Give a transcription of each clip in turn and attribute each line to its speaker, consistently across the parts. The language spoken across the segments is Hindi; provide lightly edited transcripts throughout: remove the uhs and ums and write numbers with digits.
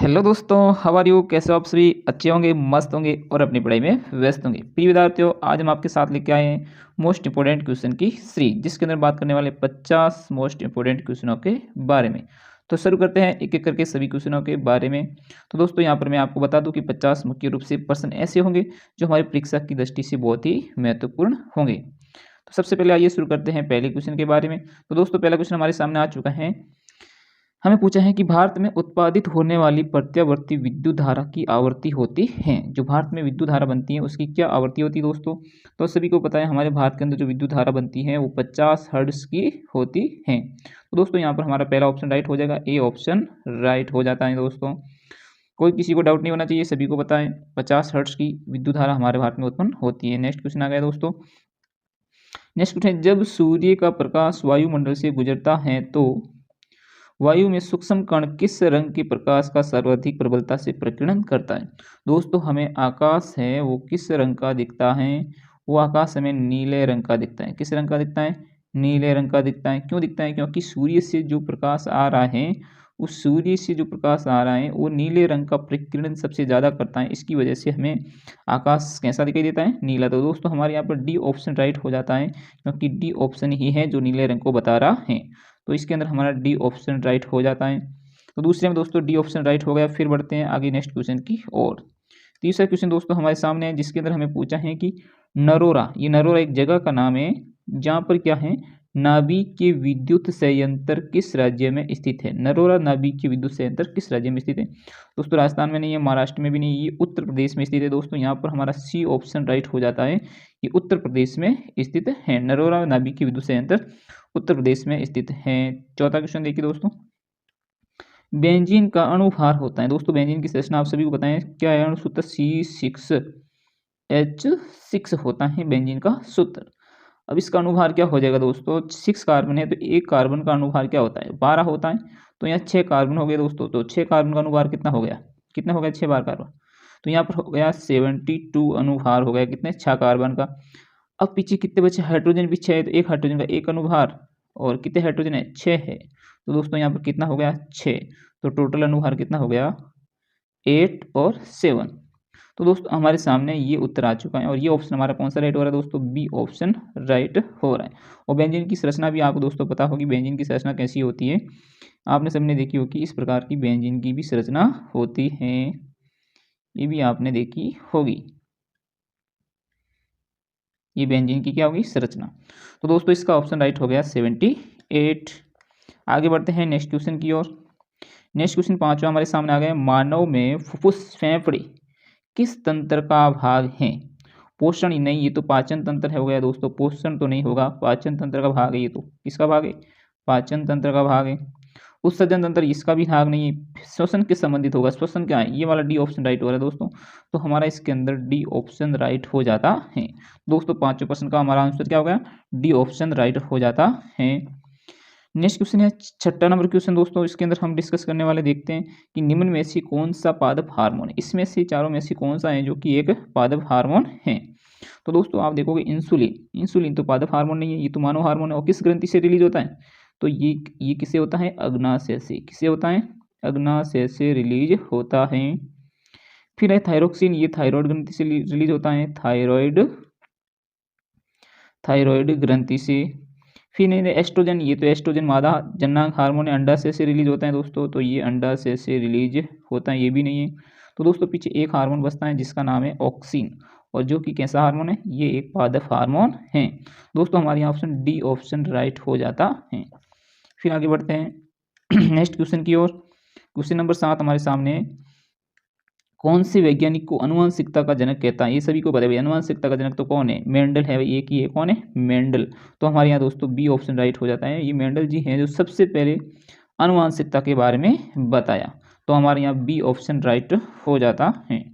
Speaker 1: हेलो दोस्तों, हाउ आर यू? कैसे हो आप सभी? अच्छे होंगे, मस्त होंगे और अपनी पढ़ाई में व्यस्त होंगे। प्रिय विद्यार्थियों, आज हम आपके साथ लेके आए हैं मोस्ट इंपोर्टेंट क्वेश्चन की सीरीज, जिसके अंदर बात करने वाले 50 मोस्ट इंपोर्टेंट क्वेश्चनों के बारे में। तो शुरू करते हैं एक एक करके सभी क्वेश्चनों के बारे में। तो दोस्तों, यहाँ पर मैं आपको बता दूं कि 50 मुख्य रूप से प्रश्न ऐसे होंगे जो हमारी परीक्षा की दृष्टि से बहुत ही महत्वपूर्ण होंगे। तो सबसे पहले आइए शुरू करते हैं पहले क्वेश्चन के बारे में। तो दोस्तों, पहला क्वेश्चन हमारे सामने आ चुका है। हमें पूछा है कि भारत में उत्पादित होने वाली प्रत्यावर्ती विद्युत धारा की आवृत्ति होती है। जो भारत में विद्युत धारा बनती है उसकी क्या आवृत्ति होती है दोस्तों? तो सभी को पता है, हमारे भारत के अंदर जो विद्युत धारा बनती है वो 50 हर्ट्ज की होती है। तो दोस्तों, यहाँ पर हमारा पहला ऑप्शन राइट हो जाएगा, ए ऑप्शन राइट हो जाता है दोस्तों। कोई किसी को डाउट नहीं होना चाहिए, सभी को पता है 50 हर्ट्ज की विद्युत धारा हमारे भारत में उत्पन्न होती है। नेक्स्ट क्वेश्चन आ गया दोस्तों। नेक्स्ट क्वेश्चन है, जब सूर्य का प्रकाश वायुमंडल से गुजरता है तो वायु में सूक्ष्म कण किस रंग के प्रकाश का सर्वाधिक प्रबलता से प्रकीर्णन करता है? दोस्तों, हमें आकाश है वो किस रंग का दिखता है? वो आकाश हमें नीले रंग का दिखता है। किस रंग का दिखता है? नीले रंग का दिखता है। क्यों दिखता है? क्योंकि सूर्य से जो प्रकाश आ रहा है, उस सूर्य से जो प्रकाश आ रहा है वो नीले रंग का प्रकीर्णन सबसे ज़्यादा करता है। इसकी वजह से हमें आकाश कैसा दिखाई देता है? नीला। तो दोस्तों, हमारे यहाँ पर डी ऑप्शन राइट हो जाता है, क्योंकि डी ऑप्शन ही है जो नीले रंग को बता रहा है। तो इसके अंदर हमारा डी ऑप्शन राइट हो जाता है। तो दूसरे में दोस्तों डी ऑप्शन राइट हो गया। फिर बढ़ते हैं आगे नेक्स्ट क्वेश्चन की ओर। तीसरा क्वेश्चन दोस्तों हमारे सामने है, जिसके अंदर हमें पूछा है कि नरोरा, ये नरोरा एक जगह का नाम है जहाँ पर क्या है, नाभिकीय विद्युत संयंत्र किस राज्य में स्थित है? नरोरा नाभिकीय विद्युत संयंत्र किस राज्य में स्थित है? दोस्तों, राजस्थान में नहीं है, महाराष्ट्र में भी नहीं, ये उत्तर प्रदेश में स्थित है। दोस्तों, यहाँ पर हमारा सी ऑप्शन राइट हो जाता है, ये उत्तर प्रदेश में स्थित है। नरोरा नाभिकीय विद्युत संयंत्र उत्तर प्रदेश में स्थित है। चौथा क्वेश्चन देखिए दोस्तों, बेंजीन का अणुभार होता है। दोस्तों, बेंजीन की संरचना आप सभी को बताएं क्या है? अणुसूत्र C6H6 होता है बेंजीन का सूत्र। अब इसका अणुभार क्या हो जाएगा दोस्तों? 6 कार्बन है तो एक कार्बन का अणुभार क्या होता है? 12 होता है। तो यहाँ 6 कार्बन हो गए दोस्तों, तो 6 कार्बन का अणुभार कितना हो गया? कितना हो गया? 6 बार कार्बन। तो यहाँ पर हो गया 72 अणुभार हो गया, कितने? 6 कार्बन का। अब पीछे कितने बचे? हाइड्रोजन भी 6 है, तो एक हाइड्रोजन का एक अणुभार, और कितने हाइड्रोजन है? 6 है। तो दोस्तों, यहाँ पर कितना हो गया? 6। तो टोटल अणुभार कितना हो गया? 8 और 7। तो दोस्तों, हमारे सामने ये उत्तर आ चुका है, और ये ऑप्शन हमारा कौन सा राइट हो रहा है दोस्तों? बी ऑप्शन राइट हो रहा है। और बेंजीन की संरचना भी आपको दोस्तों पता होगी, बेंजीन की संरचना कैसी होती है, आपने सबने देखी होगी। इस प्रकार की बेंजीन की भी संरचना होती है, ये भी आपने देखी होगी। ये बेंजीन की क्या होगी? संरचना। तो दोस्तों, इसका ऑप्शन राइट हो गया 78। आगे बढ़ते हैं नेक्स्ट क्वेश्चन की ओर। नेक्स्ट क्वेश्चन पांचवा हमारे सामने आ गया, मानव में फुफ्फुस फेफड़े किस तंत्र का भाग है? पोषण ही नहीं, ये तो पाचन तंत्र हो गया दोस्तों, पोषण तो नहीं होगा, पाचन तंत्र का भाग है। ये तो किसका भाग है? पाचन तंत्र का भाग है। उत्सर्जन तंत्र इसका भी भाग नहीं है। श्वसन के संबंधित होगा, श्वसन क्या है? ये वाला डी ऑप्शन राइट हो रहा है दोस्तों। तो हमारा इसके अंदर डी ऑप्शन राइट हो जाता है दोस्तों। पांचवें प्रश्न का हमारा आंसर क्या हो गया? डी ऑप्शन राइट हो जाता है। नेक्स्ट क्वेश्चन है छठा नंबर क्वेश्चन दोस्तों, इसके अंदर हम डिस्कस करने वाले देखते हैं कि निम्न में से कौन सा पादप हार्मोन है? इसमें से चारों में से कौन सा है जो कि एक पादप हार्मोन है? तो दोस्तों, आप देखोगे इंसुलिन, इंसुलिन तो पादप हार्मोन नहीं है, ये तो मानव हार्मोन है। और किस ग्रंथि से रिलीज होता है? तो ये किससे होता है? अग्नाशय से। किससे होता है? अग्नाशय से रिलीज होता है। फिर है थायरोक्सिन, ये थायराइड ग्रंथि से रिलीज होता है, थायराइड ग्रंथि से। फिर है एस्ट्रोजन, ये तो एस्ट्रोजन मादा जननांग हार्मोन है, अंडाशय से रिलीज होता है दोस्तों, तो ये अंडाशय से रिलीज होता है, ये भी नहीं है। तो दोस्तों, पीछे एक हार्मोन बचता है जिसका नाम है ऑक्सीन, और जो कि कैसा हार्मोन है? ये एक पादप हार्मोन है दोस्तों। हमारे यहाँ ऑप्शन डी ऑप्शन राइट हो जाता है। फिर आगे बढ़ते हैं नेक्स्ट क्वेश्चन की ओर। क्वेश्चन नंबर 7 हमारे सामने है, कौन से वैज्ञानिक को अनुवांशिकता का जनक कहता है? ये सभी को पता है भाई, अनुवांशिकता का जनक तो कौन है? मेंडल है भाई, एक ही है, कौन है? मेंडल। तो हमारे यहाँ दोस्तों बी ऑप्शन राइट हो जाता है। ये मेंडल जी हैं जो सबसे पहले अनुवांशिकता के बारे में बताया, तो हमारे यहाँ बी ऑप्शन राइट हो जाता है।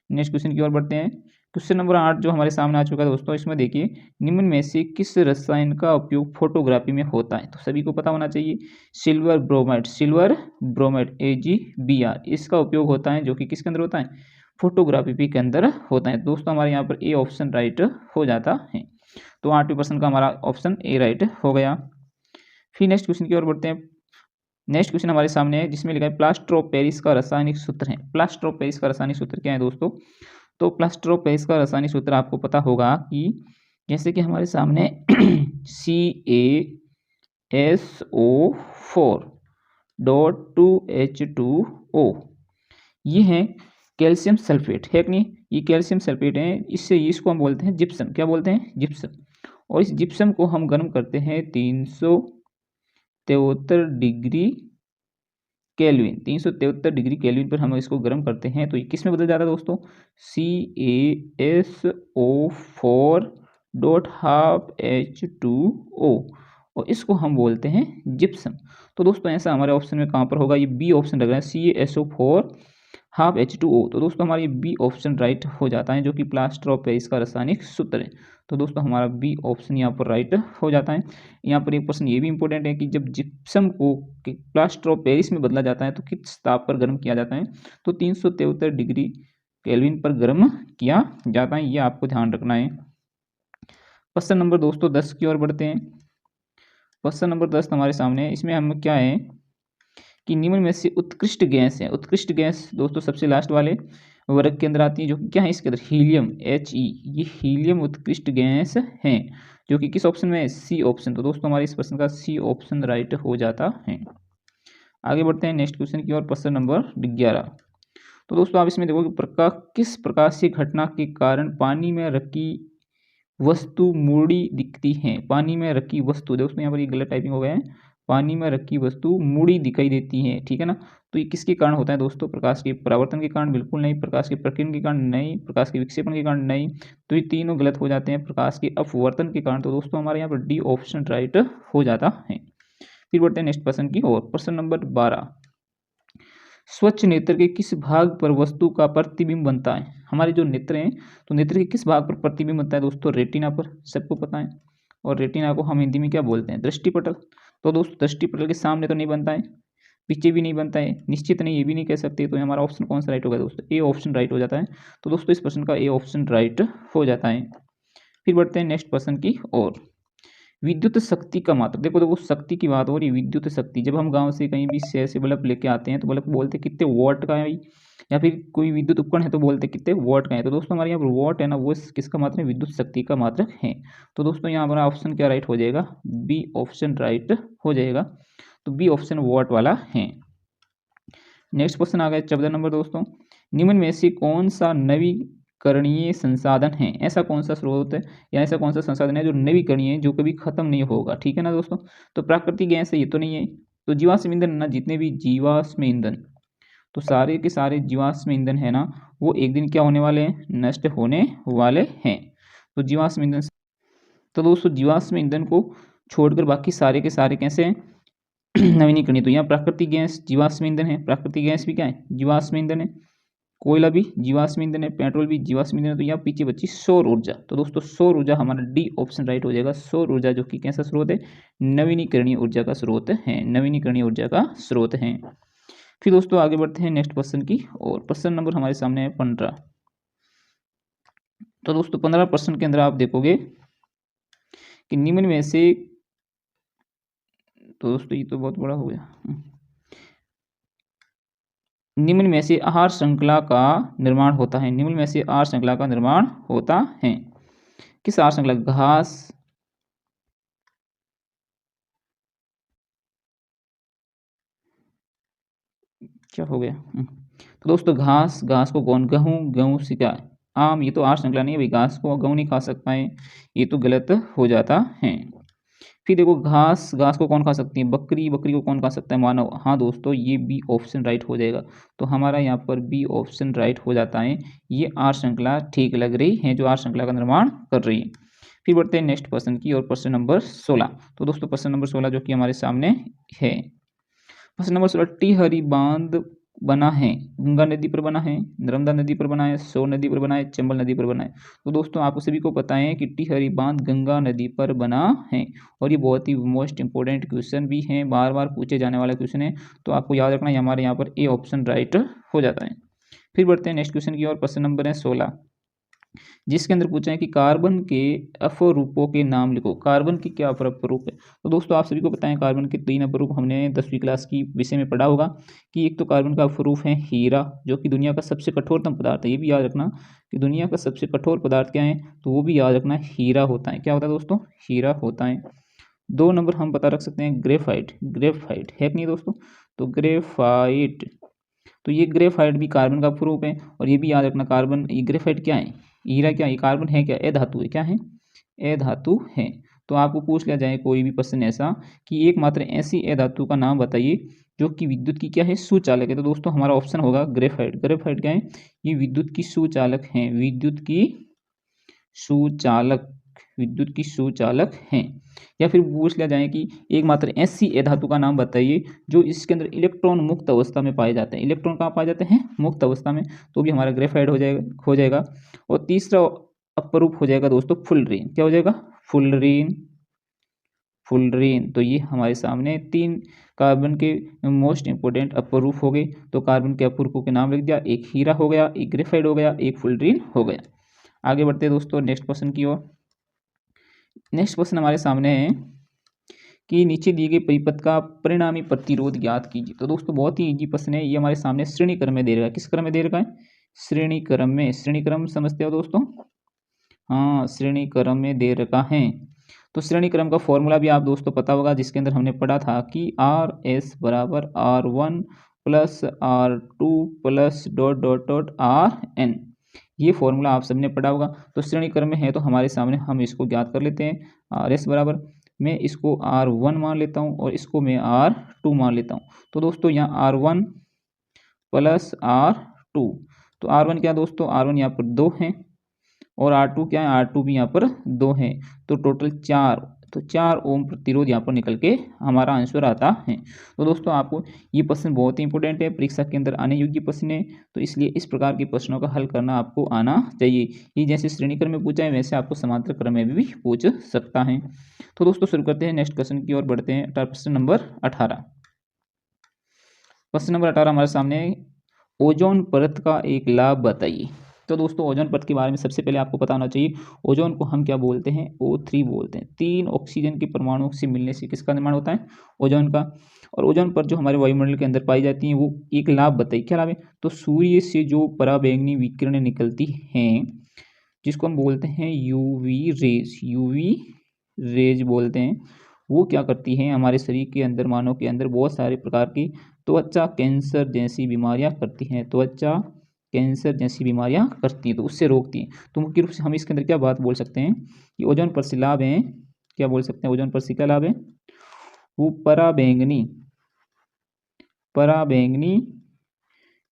Speaker 1: नेक्स्ट क्वेश्चन की ओर बढ़ते हैं। क्वेश्चन नंबर 8 जो हमारे सामने आ चुका है दोस्तों, इसमें देखिए, निम्न में से किस रसायन का उपयोग फोटोग्राफी में होता है? तो सभी को पता होना चाहिए, silver bromide, silver bromide AgBr, इसका उपयोग होता है, जो कि किसके अंदर होता है? फोटोग्राफी के अंदर होता है दोस्तों। हमारे यहाँ पर ए ऑप्शन राइट हो जाता है। तो 8वें प्रश्न का हमारा ऑप्शन ए राइट हो गया। फिर नेक्स्ट क्वेश्चन की ओर बढ़ते हैं। नेक्स्ट क्वेश्चन हमारे सामने है जिसमें लिखा है प्लास्टर ऑफ पेरिस का रासायनिक सूत्र है। प्लास्टर ऑफ पेरिस का रासायनिक सूत्र क्या है दोस्तों? तो प्लास्टर ऑफ पेरिस का रासायनिक सूत्र आपको पता होगा कि जैसे कि हमारे सामने CaSO4.2H2O, ये है कैल्शियम सल्फेट है कि नहीं, ये कैल्शियम सल्फेट है। इससे इसको हम बोलते हैं जिप्सम। क्या बोलते हैं? जिप्सम। और इस जिप्सम को हम गर्म करते हैं 373 डिग्री केल्विन, 373 डिग्री केल्विन पर हम इसको गर्म करते हैं तो ये किस में बदल जाता है दोस्तों? CaSO4.12H2O, और इसको हम बोलते हैं जिप्सम। तो दोस्तों ऐसा हमारे ऑप्शन में कहाँ पर होगा? ये बी ऑप्शन लग रहा है, CaSO4.12H2O। तो दोस्तों हमारा ये बी ऑप्शन राइट हो जाता है, जो कि प्लास्टर ऑफ पेरिस का रासायनिक सूत्र है। तो दोस्तों हमारा बी ऑप्शन यहाँ पर राइट हो जाता है। यहाँ पर एक प्रश्न ये भी इंपॉर्टेंट है कि जब जिप्सम को प्लास्टर ऑफ पेरिस में बदला जाता है तो किस ताप पर गर्म किया जाता है? तो 373 डिग्री केल्विन पर गर्म किया जाता है, ये आपको ध्यान रखना है। प्रश्न नंबर दोस्तों 10 की ओर बढ़ते हैं। प्रश्न नंबर 10 हमारे सामने है। इसमें हम क्या है कि निम्न में से उत्कृष्ट गैस है। उत्कृष्ट गैस दोस्तों सबसे लास्ट वाले वर्ग के अंदर आती है, जो कि क्या है इसके अंदर? Helium, He। ये हीलियम उत्कृष्ट गैस है, जो कि किस ऑप्शन में है? C option. तो दोस्तों हमारे इस प्रश्न का सी ऑप्शन राइट हो जाता है। आगे बढ़ते हैं नेक्स्ट क्वेश्चन की ओर। प्रश्न नंबर 11। तो दोस्तों आप इसमें देखो कि किस प्रकाशीय घटना के कारण पानी में रखी वस्तु मुड़ी दिखती है? पानी में रखी वस्तु, दोस्तों यहाँ पर ये गलत टाइपिंग हो गया है। पानी में रखी वस्तु मुड़ी दिखाई देती है, ठीक है ना। तो ये किसके कारण होता है दोस्तों? प्रकाश के परावर्तन के कारण? बिल्कुल नहीं। प्रकाश के प्रकीर्णन के कारण? नहीं। प्रकाश के विक्षेपण के कारण? नहीं। तो ये तीनों गलत हो जाते हैं। प्रकाश के अपवर्तन के कारण। तो दोस्तों हमारे यहाँ पर डी ऑप्शन राइट हो जाता है। फिर बढ़ते हैं नेक्स्ट प्रश्न की ओर। प्रश्न नंबर 12। स्वच्छ नेत्र के किस भाग पर वस्तु का प्रतिबिंब बनता है? हमारे जो नेत्र हैं, तो नेत्र के किस भाग पर प्रतिबिंब बनता है दोस्तों? रेटिना पर, सबको पता है। और रेटिना को हम हिंदी में क्या बोलते हैं? दृष्टिपटल। तो दोस्तों दृष्टिपटल के सामने तो नहीं बनता है, पीछे भी नहीं बनता है, निश्चित नहीं, ये भी नहीं कह सकते। तो हमारा ऑप्शन कौन सा राइट होगा दोस्तों? ए ऑप्शन राइट हो जाता है। तो दोस्तों इस प्रश्न का ए ऑप्शन राइट हो जाता है। फिर बढ़ते हैं नेक्स्ट प्रश्न की ओर। विद्युत शक्ति का मात्रक। देखो देखो शक्ति की बात हो रही है, विद्युत शक्ति। जब हम गांव से कहीं भी शहर से बल्ब लेके आते हैं तो बल्ब बोलते कितने वॉट का है भाई, या फिर कोई विद्युत उपकरण है तो बोलते कितने वॉट का है। तो दोस्तों हमारे यहाँ पर वॉट है ना, वो किसका मात्रक है? विद्युत शक्ति का मात्रक है। तो दोस्तों यहाँ हमारा ऑप्शन क्या राइट हो जाएगा? बी ऑप्शन राइट हो जाएगा। तो बी ऑप्शन वॉट वाला है। नेक्स्ट क्वेश्चन आ गया 14 नंबर दोस्तों। निम्न में से कौन सा नवीकरणीय संसाधन है? ऐसा कौन सा स्रोत है या ऐसा कौन सा संसाधन है जो नवीकरणीय है, जो कभी खत्म नहीं होगा? ठीक है ना दोस्तों। तो प्राकृतिक गैस है, ये तो नहीं है। तो जीवाश्म ईंधन ना, जितने भी जीवाश्म ईंधन, तो सारे के सारे जीवाश्म ईंधन है ना, वो एक दिन क्या होने वाले हैं? नष्ट होने वाले हैं। तो जीवाश्म ईंधन, तो दोस्तों जीवाश्म ईंधन को छोड़कर बाकी सारे के सारे कैसे हैं? नवीनीकरणीय। तो यहाँ प्राकृतिक गैस जीवाश्म ईंधन है, प्राकृतिक गैस भी क्या है? जीवाश्म ईंधन है। कोयला भी जीवाश्म ईंधन है, पेट्रोल भी जीवाश्म ईंधन है। तो यहाँ पीछे बची सौर ऊर्जा। तो दोस्तों सौर ऊर्जा हमारा डी ऑप्शन राइट हो जाएगा। सौर ऊर्जा जो कि कैसा स्रोत है? नवीनीकरणीय ऊर्जा का स्रोत है, नवीनीकरणीय ऊर्जा का स्रोत है। फिर दोस्तों आगे बढ़ते हैं नेक्स्ट क्वेश्चन की और। प्रश्न नंबर हमारे सामने है 15। तो दोस्तों 15 प्रश्न के अंदर आप देखोगे कि निम्न में से, तो दोस्तों ये तो बहुत बड़ा हो गया। निम्न में से आहार श्रृंखला का निर्माण होता है। निम्न में से आहार श्रृंखला का निर्माण होता है। किस आहार श्रृंखला? घास, क्या हो गया? तो दोस्तों घास, घास को कौन? गेहूं, गेहूं से क्या? आम। ये तो आहार श्रृंखला नहीं है भाई, घास को गेहूं नहीं खा सकता है, ये तो गलत हो जाता है। फिर देखो घास, घास को कौन खा सकती है? बकरी, बकरी को कौन खा सकता है? मानव। हाँ दोस्तों ये बी ऑप्शन राइट हो जाएगा। तो हमारा यहाँ पर बी ऑप्शन राइट हो जाता है। ये आहार श्रृंखला ठीक लग रही है, जो आहार श्रृंखला का निर्माण कर रही है। फिर बढ़ते हैं नेक्स्ट प्रश्न की और। प्रश्न नंबर 16। तो दोस्तों प्रश्न नंबर 16 जो कि हमारे सामने है। प्रश्न नंबर 16। टिहरी बांध बना है, गंगा नदी पर बना है, नर्मदा नदी पर बना है, सोन नदी पर बना है, चंबल नदी पर बना है। तो दोस्तों आपको सभी को पता है कि टिहरी बांध गंगा नदी पर बना है, और ये बहुत ही मोस्ट इंपोर्टेंट क्वेश्चन भी है, बार बार पूछे जाने वाला क्वेश्चन है। तो आपको याद रखना है हमारे यहाँ पर ए ऑप्शन राइट हो जाता है। फिर बढ़ते हैं नेक्स्ट क्वेश्चन की और। प्रश्न नंबर है 16। जिसके अंदर पूछा है कि कार्बन के अपरूपों के नाम लिखो। कार्बन की क्या अपरूप है? तो दोस्तों आप सभी को पता है कार्बन के 3 अपरूप हमने 10वीं क्लास की विषय में पढ़ा होगा कि एक तो कार्बन का अपरूप है हीरा, जो कि दुनिया का सबसे कठोरतम पदार्थ है। ये भी याद रखना कि दुनिया का सबसे कठोर पदार्थ क्या है, तो वो भी याद रखना हीरा होता है। क्या होता है दोस्तों? हीरा होता है। 2 नंबर हम पता रख सकते हैं ग्रेफाइट। ग्रेफाइट है कि नहीं दोस्तों? तो ग्रेफाइट, तो ये ग्रेफाइट भी कार्बन का प्रूफ है। और ये भी याद रखना कार्बन, ये ग्रेफाइट क्या है, हीरा क्या है, कार्बन है क्या, ए धातु है। क्या है? ए धातु है। तो आपको पूछ लिया जाए कोई भी प्रश्न ऐसा कि एकमात्र ऐसी ए धातु का नाम बताइए जो कि विद्युत की क्या है, सुचालक है, तो दोस्तों हमारा ऑप्शन होगा ग्रेफाइट। ग्रेफाइट क्या है? ये विद्युत की सुचालक है। विद्युत की सुचालक, विद्युत की सुचालक हैं। या फिर पूछ लिया जाए कि एकमात्र ऐसी ए धातु का नाम बताइए जो इसके अंदर इलेक्ट्रॉन मुक्त अवस्था में पाए जाते हैं। इलेक्ट्रॉन कहाँ पाए जाते हैं? मुक्त अवस्था में। तो भी हमारा ग्रेफाइट हो जाएगा। और तीसरा अपरूप हो जाएगा दोस्तों फुलरीन। क्या हो जाएगा? फुलरीन। फुलरीन। तो ये हमारे सामने 3 कार्बन के मोस्ट इंपोर्टेंट अपरूप हो गए। तो कार्बन के अपरूपों के नाम लिख दिया, एक हीरा हो गया, एक ग्रेफाइट हो गया, एक फुलरीन हो गया। आगे बढ़ते हैं दोस्तों नेक्स्ट क्वेश्चन की ओर। नेक्स्ट क्वेश्चन हमारे सामने है कि नीचे दिए गए परिपथ का परिणामी प्रतिरोध ज्ञात कीजिए। तो दोस्तों बहुत ही इजी प्रश्न है। ये हमारे सामने श्रेणी क्रम में दे रखा है। किस क्रम में दे रखा है? श्रेणी क्रम में। श्रेणी क्रम समझते हो दोस्तों? हाँ, श्रेणी क्रम में दे रखा है। तो श्रेणी क्रम का फॉर्मूला भी आप दोस्तों पता होगा, जिसके अंदर हमने पढ़ा था कि RS बराबर R1 plus R2 plus dot dot dot RN। ये फॉर्मूला आप सबने पढ़ा होगा। तो श्रेणी क्रम में है तो हमारे सामने हम इसको ज्ञात कर लेते हैं। RS बराबर, मैं इसको R1 मान लेता हूँ और इसको मैं R2 मान लेता हूँ। तो दोस्तों यहाँ R1 प्लस R2, तो R1 क्या दोस्तों? R1 यहाँ पर 2 है और R2 क्या है? R2 भी यहाँ पर 2 है। तो टोटल 4, तो 4 ओम प्रतिरोध यहाँ पर निकल के हमारा आंसर आता है। तो दोस्तों आपको ये प्रश्न बहुत ही इंपॉर्टेंट है, परीक्षा के अंदर आने योग्य प्रश्न है। तो इसलिए इस प्रकार के प्रश्नों का हल करना आपको आना चाहिए। ये जैसे श्रेणी क्रम में पूछा है वैसे आपको समांतर क्रम में भी पूछ सकता है। तो दोस्तों शुरू करते हैं नेक्स्ट क्वेश्चन की ओर बढ़ते हैं। प्रश्न नंबर 18। प्रश्न नंबर 18 हमारे सामने, ओजोन परत का एक लाभ बताइए। तो दोस्तों ओजोन परत के बारे में सबसे पहले आपको पता होना चाहिए। ओजोन को हम क्या बोलते हैं? O3 बोलते हैं। 3 ऑक्सीजन के परमाणुओं से मिलने से किसका निर्माण होता है? ओजोन का। और ओजोन परत जो हमारे वायुमंडल के अंदर पाई जाती है वो एक लाभ बताइए। क्या लाभ है? तो सूर्य से जो पराबैंगनी विकिरण निकलती हैं, जिसको हम बोलते हैं यूवी रेज, यूवी रेज बोलते हैं, वो क्या करती हैं हमारे शरीर के अंदर, मानव के अंदर बहुत सारे प्रकार की त्वचा कैंसर जैसी बीमारियां करती हैं। त्वचा कैंसर जैसी बीमारियां करती हैं, तो उससे रोकती हैं। तो मुख्य रूप से हम इसके अंदर क्या बात बोल सकते हैं कि ओजोन परत से लाभ हैं। क्या बोल सकते हैं? ओजोन परत से क्या लाभ है? वो पराबैंगनी, पराबैंगनी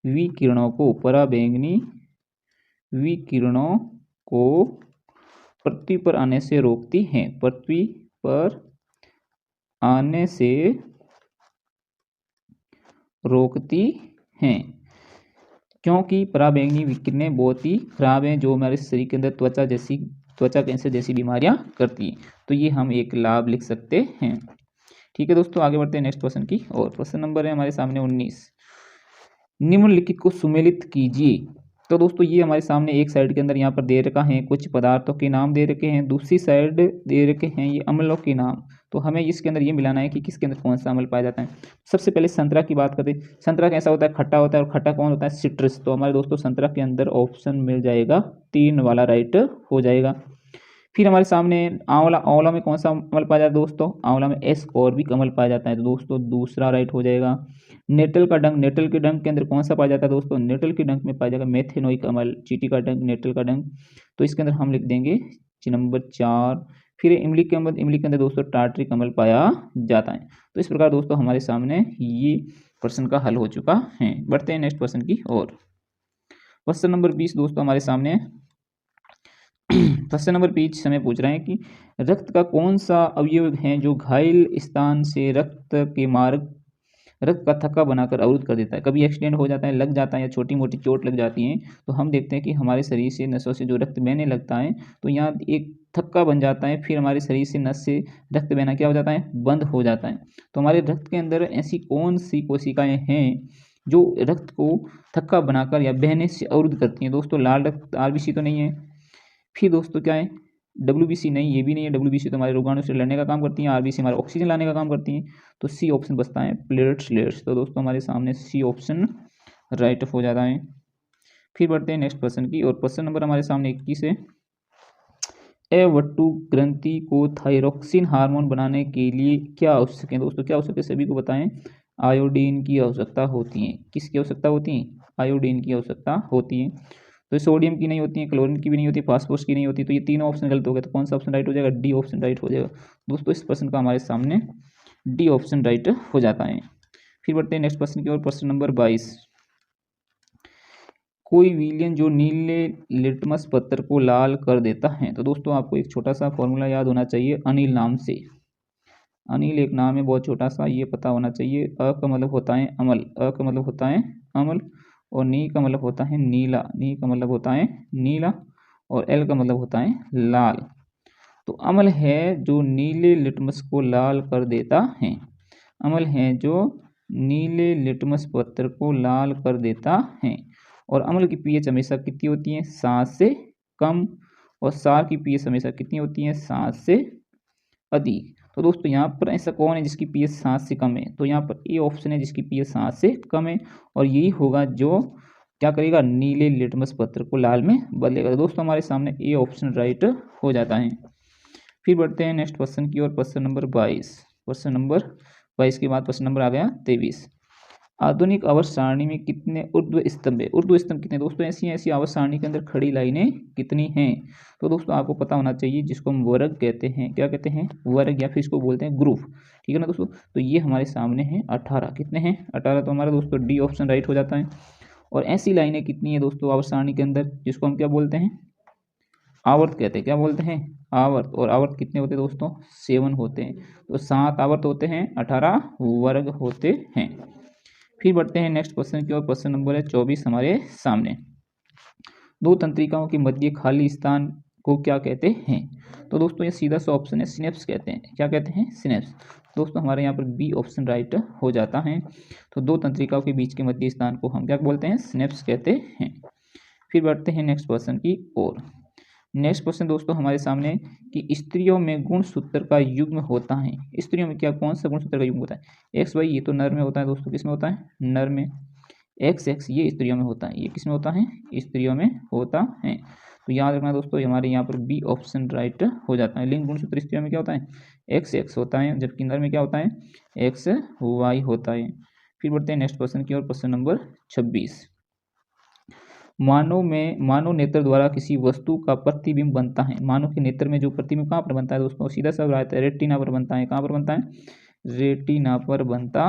Speaker 1: विकिरणों को, पराबैंगनी विकिरणों को पृथ्वी पर आने से रोकती हैं। पृथ्वी पर आने से रोकती हैं, क्योंकि पराबैंगनी विकिरणें बहुत ही खराब हैं, जो हमारे शरीर के अंदर त्वचा कैंसर जैसी बीमारियां करती हैं। तो ये हम एक लाभ लिख सकते हैं। ठीक है दोस्तों, आगे बढ़ते हैं नेक्स्ट क्वेश्चन की और। प्रश्न नंबर है हमारे सामने 19। निम्नलिखित को सुमेलित कीजिए। तो दोस्तों ये हमारे सामने एक साइड के अंदर यहाँ पर दे रखा है, कुछ पदार्थों के नाम दे रखे हैं, दूसरी साइड दे रखे हैं ये अम्लों के नाम। तो हमें इसके अंदर ये मिलाना है कि किसके अंदर कौन सा अम्ल पाया जाता है। सबसे पहले संतरा की बात करते हैं। संतरा कैसा होता है? खट्टा होता है। और खट्टा कौन होता है? सिट्रस। तो हमारे दोस्तों संतरा के अंदर ऑप्शन मिल जाएगा 3 वाला राइट हो जाएगा। फिर हमारे सामने आंवला। आंवला में कौन सा अम्ल पाया जाता है दोस्तों? आंवला में एस्कॉर्बिक अम्ल पाया जाता है, तो दोस्तों दूसरा राइट हो जाएगा। नेटल का डंक। नेटल के डंक के अंदर कौन सा पाया जाता है दोस्तों? नेटल के डंक में पाया जाएगा मेथेनोइक अम्ल। चींटी का डंक, नेटल का डंक, तो इसके अंदर हम लिख देंगे नंबर 4। फिर इमली के अंदर, इमली के अंदर दोस्तों टार्ट्रिक अम्ल पाया जाता है। तो इस प्रकार दोस्तों हमारे सामने ये प्रश्न का हल हो चुका है। बढ़ते हैं नेक्स्ट क्वेश्चन की ओर। क्वेश्चन नंबर 20 दोस्तों हमारे सामने। प्रश्न नंबर 20 हमें पूछ रहे हैं कि रक्त का कौन सा अवयव है जो घायल स्थान से रक्त के मार्ग, रक्त का थक्का बनाकर अवरुद्ध कर देता है। कभी एक्सीडेंट हो जाता है, लग जाता है या छोटी मोटी चोट लग जाती है, तो हम देखते हैं कि हमारे शरीर से, नसों से जो रक्त बहने लगता है, तो यहाँ एक थक्का बन जाता है। फिर हमारे शरीर से नस से रक्त बहना क्या हो जाता है? बंद हो जाता है। तो हमारे रक्त के अंदर ऐसी कौन सी कोशिकाएं हैं जो रक्त को थक्का बनाकर या बहने से अवरुद्ध करती हैं? दोस्तों लाल रक्त, आरबीसी तो नहीं है, फिर दोस्तों क्या है, WBC नहीं, ये भी नहीं है। WBC तो हमारे रोगाणु से लड़ने का काम करती हैं, RBC हमारे ऑक्सीजन लाने का काम करती हैं। तो सी ऑप्शन बचता है प्लेटलेट्स। तो दोस्तों हमारे सामने सी ऑप्शन राइट हो जाता है। फिर बढ़ते हैं नेक्स्ट क्वेश्चन की, और क्वेश्चन नंबर हमारे सामने 21 है। एवट्टू ग्रंथि को थायरोक्सिन हार्मोन बनाने के लिए क्या आवश्यक है? दोस्तों क्या आवश्यक है सभी को बताएं। आयोडीन की आवश्यकता होती है। किसकी आवश्यकता होती है? आयोडीन की आवश्यकता होती है। तो सोडियम की नहीं होती है, क्लोरीन की भी नहीं होती, फास्फोरस की नहीं होती। तो ये तीनों ऑप्शन गलत हो गए। तो कौन सा ऑप्शन राइट हो जाएगा? डी ऑप्शन राइट हो जाएगा। दोस्तों इस प्रश्न का हमारे सामने डी ऑप्शन राइट हो जाता है। फिर बढ़ते हैं नेक्स्ट क्वेश्चन की ओर। प्रश्न नंबर 22, कोई विलयन जो नीले लिटमस पत्थर को लाल कर देता है। तो दोस्तों आपको एक छोटा सा फॉर्मूला याद होना चाहिए, अनिल नाम से। अनिल एक नाम है बहुत छोटा सा, ये पता होना चाहिए। अ का मतलब होता है अमल, अ का मतलब होता है अमल, और नी का मतलब होता है नीला, नी का मतलब होता है नीला, और एल का मतलब होता है लाल। तो अमल है जो नीले लिटमस को लाल कर देता है। अमल है जो नीले लिटमस पत्थर को लाल कर देता है। और अम्ल की पीएच हमेशा कितनी होती है? 7 से कम। और क्षार की पीएच हमेशा कितनी होती है? 7 से अधिक। तो दोस्तों यहाँ पर ऐसा कौन है जिसकी पीएच 7 से कम है? तो यहाँ पर ए ऑप्शन है जिसकी पीएच 7 से कम है, और यही होगा जो क्या करेगा? नीले लिटमस पत्थर को लाल में बदलेगा। तो दोस्तों हमारे सामने ए ऑप्शन राइट हो जाता है। फिर बढ़ते हैं नेक्स्ट क्वेश्चन की ओर। प्रश्न नंबर 22। प्रश्न नंबर 22 के बाद प्रश्न नंबर आ गया 23। आधुनिक आवर्त सारणी में कितने ऊर्ध्व स्तंभ है? ऊर्ध्व स्तंभ कितने? दोस्तों ऐसी आवर्त सारणी के अंदर खड़ी लाइनें कितनी हैं? तो दोस्तों आपको पता होना चाहिए, जिसको हम वर्ग कहते हैं। क्या कहते हैं? वर्ग, या फिर इसको बोलते हैं ग्रुप। ठीक है ना दोस्तों। तो ये हमारे सामने है 18। कितने हैं? 18। तो हमारा दोस्तों डी ऑप्शन राइट हो जाता है। और ऐसी लाइनें कितनी है दोस्तों आवर्त सारणी के अंदर, जिसको हम क्या बोलते हैं? आवर्त कहते हैं। क्या बोलते हैं? आवर्त। और आवर्त कितने होते हैं दोस्तों? 7 होते हैं। तो 7 आवर्त होते हैं, 18 वर्ग होते हैं। फिर बढ़ते हैं नेक्स्ट क्वेश्चन की ओर। प्रश्न नंबर है 24 हमारे सामने। दो तंत्रिकाओं के मध्य खाली स्थान को क्या कहते हैं? तो दोस्तों ये सीधा सा ऑप्शन है, सिनेप्स कहते हैं। क्या कहते हैं? सिनेप्स। दोस्तों हमारे यहाँ पर बी ऑप्शन राइट हो जाता है। तो दो तंत्रिकाओं के बीच के मध्य स्थान को हम क्या बोलते हैं? सिनेप्स कहते हैं। फिर बढ़ते हैं नेक्स्ट क्वेश्चन की ओर। नेक्स्ट क्वेश्चन दोस्तों हमारे सामने कि स्त्रियों में गुणसूत्र का युग्म होता है। स्त्रियों में क्या कौन सा गुणसूत्र का युग्म होता है? एक्स वाई, ये तो नर में होता है दोस्तों। किस में होता है? नर में। एक्स एक्स ये स्त्रियों में होता है। ये किस में होता है? स्त्रियों में होता है। तो याद रखना दोस्तों हमारे यहाँ पर बी ऑप्शन राइट हो जाता है। लिंग गुणसूत्र स्त्रियों में क्या होता है? एक्स एक्स होता है, जबकि नर में क्या होता है? एक्स वाई होता है। फिर बढ़ते हैं नेक्स्ट क्वेश्चन की ओर। प्रश्न नंबर 26। मानव नेत्र द्वारा किसी वस्तु का प्रतिबिंब बनता है। मानव के नेत्र में जो प्रतिबिंब कहाँ पर बनता है दोस्तों? सीधा सा रहता है, रेटिना पर बनता है। कहाँ पर बनता है? रेटिना पर बनता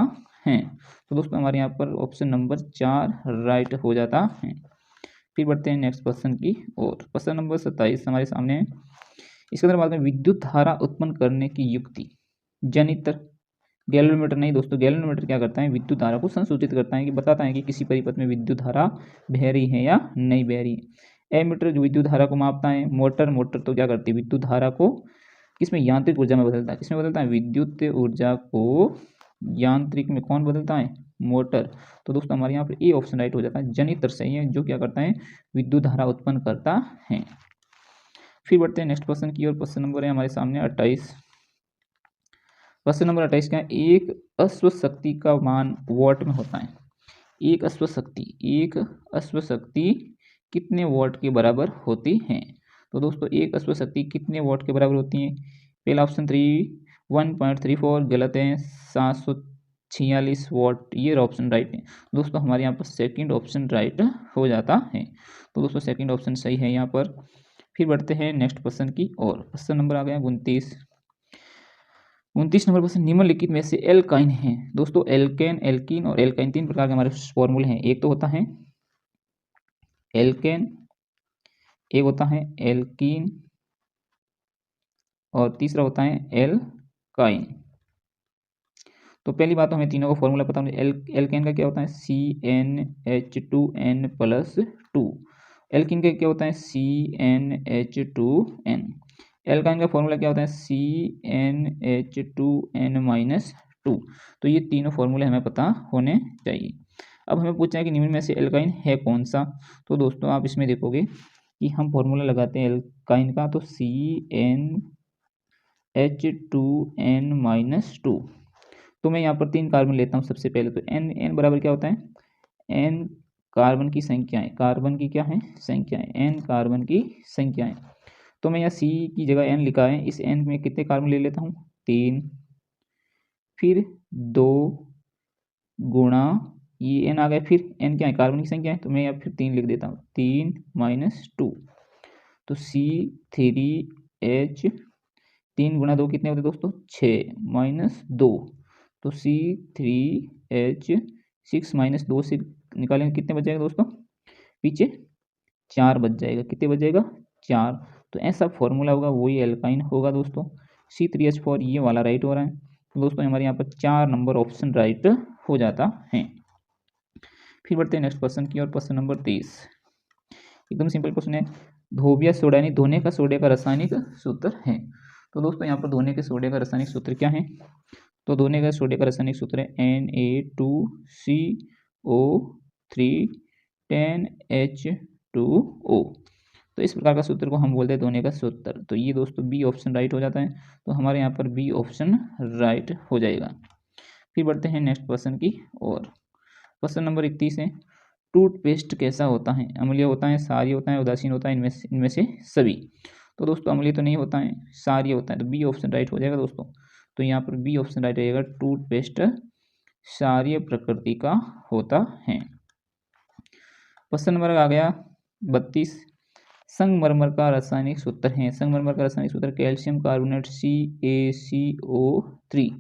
Speaker 1: है। तो दोस्तों हमारे यहाँ पर ऑप्शन नंबर 4 राइट हो जाता है। फिर बढ़ते हैं नेक्स्ट क्वेश्चन की ओर। प्रश्न नंबर 27 हमारे सामने है। इसके अंदर बात में विद्युत धारा उत्पन्न करने की युक्ति। जनित्र, गैल्वेनोमीटर नहीं दोस्तों। गैल्वेनोमीटर क्या करता है? विद्युत धारा को संसूचित करता है, कि बताता है कि किसी परिपथ में विद्युत धारा बह रही है या नहीं बह रही है। एमीटर जो विद्युत धारा को मापता है। मोटर तो क्या करती है? विद्युत धारा को किसमें? यांत्रिक ऊर्जा में बदलता है। किसमें बदलता है? विद्युत ऊर्जा को यांत्रिक में कौन बदलता है? मोटर। तो दोस्तों हमारे यहाँ पर ए ऑप्शन राइट हो जाता है। जनित्र सही है, जो क्या करता है? विद्युत धारा उत्पन्न करता है। फिर बढ़ते हैं नेक्स्ट क्वेश्चन की ओर। प्रश्न नंबर है हमारे सामने 28। प्रश्न नंबर 28 का है, एक अश्व शक्ति का मान वॉट में होता है। एक अश्व शक्ति कितने वॉट के बराबर होती है? तो दोस्तों एक अश्व शक्ति कितने वॉट के बराबर होती है? पहला ऑप्शन 1.34 गलत है। 746 वॉट ये ऑप्शन राइट है। दोस्तों हमारे यहाँ पर सेकंड ऑप्शन राइट हो जाता है। तो दोस्तों सेकंड ऑप्शन सही है यहाँ पर। फिर बढ़ते हैं नेक्स्ट क्वेश्चन की ओर। प्रश्न नंबर आ गया 29 नंबर क्वेश्चन। निम्नलिखित में से एल्काइन है। दोस्तों एल्केन, एल्कीन और एल्काइन 3 प्रकार के हमारे फॉर्मूले हैं। एक तो होता है एल्केन, एक होता है एल्कीन, और तीसरा होता है एल्काइन। तो पहली बात तो हमें तीनों का फॉर्मूला पता होना। एल्केन का क्या होता है? CnH2n+2। एल्कीन का क्या होता है? CnH2n। एल्काइन का फॉर्मूला क्या होता है? CnH2n-2। तो ये तीनों फॉर्मूले हमें पता होने चाहिए। अब हमें पूछना है कि निम्न में से एल्काइन है कौन सा। तो दोस्तों आप इसमें देखोगे कि हम फॉर्मूला लगाते हैं एल्काइन का, तो CnH2n-2। तो मैं यहाँ पर 3 कार्बन लेता हूँ सबसे पहले। तो n बराबर क्या होता है, n कार्बन की संख्याएं, कार्बन की क्या है संख्याएं, n कार्बन की संख्याएं। तो मैं यहाँ C की जगह n लिखा है, इस n में कितने कार्बन ले लेता हूँ 3, फिर 2 गुणा ये n आ गया, फिर n क्या है कार्बन की संख्या है, तो मैं यहाँ फिर 3 लिख देता हूँ, 3 - 2, तो C3H, 3 गुणा 2 कितने होते दोस्तों 6 -2, तो C3H 6 - 2 से निकालेंगे कितने बच जाएगा दोस्तों, पीछे 4 बच जाएगा, कितने बच जाएगा 4। तो ऐसा फॉर्मूला होगा, वही एल्काइन होगा दोस्तों। C3H4 ये वाला राइट हो रहा है। तो दोस्तों हमारे यहाँ पर 4 नंबर ऑप्शन राइट हो जाता है। फिर बढ़ते हैं नेक्स्ट क्वेश्चन की ओर। क्वेश्चन नंबर 23 एकदम सिंपल क्वेश्चन है। धोबिया सोडा यानी धोने का सोडे का रासायनिक सूत्र है। तो दोस्तों यहाँ पर धोने के सोडे का रासायनिक सूत्र क्या है, तो धोने का सोडे का रासायनिक सूत्र है Na2CO3 10H2O। तो इस प्रकार का सूत्र को हम बोलते हैं धोने का सूत्र। तो ये दोस्तों बी ऑप्शन राइट हो जाता है। तो हमारे यहाँ पर बी ऑप्शन राइट हो जाएगा। फिर बढ़ते हैं नेक्स्ट क्वेश्चन की ओर। क्वेश्चन नंबर 31 है। टूथपेस्ट कैसा होता है, अम्लीय होता है, क्षारीय होता है, उदासीन होता है, इनमें से सभी। तो दोस्तों अम्लीय तो नहीं होता है, क्षारीय होता है, तो बी ऑप्शन राइट हो जाएगा दोस्तों। तो यहाँ पर बी ऑप्शन राइट रहेगा, टूथपेस्ट क्षारीय प्रकृति का होता है। क्वेश्चन नंबर आ गया 32। संगमरमर का रासायनिक सूत्र है। संगमरमर का रासायनिक सूत्र कैल्शियम कार्बोनेट CaCO3।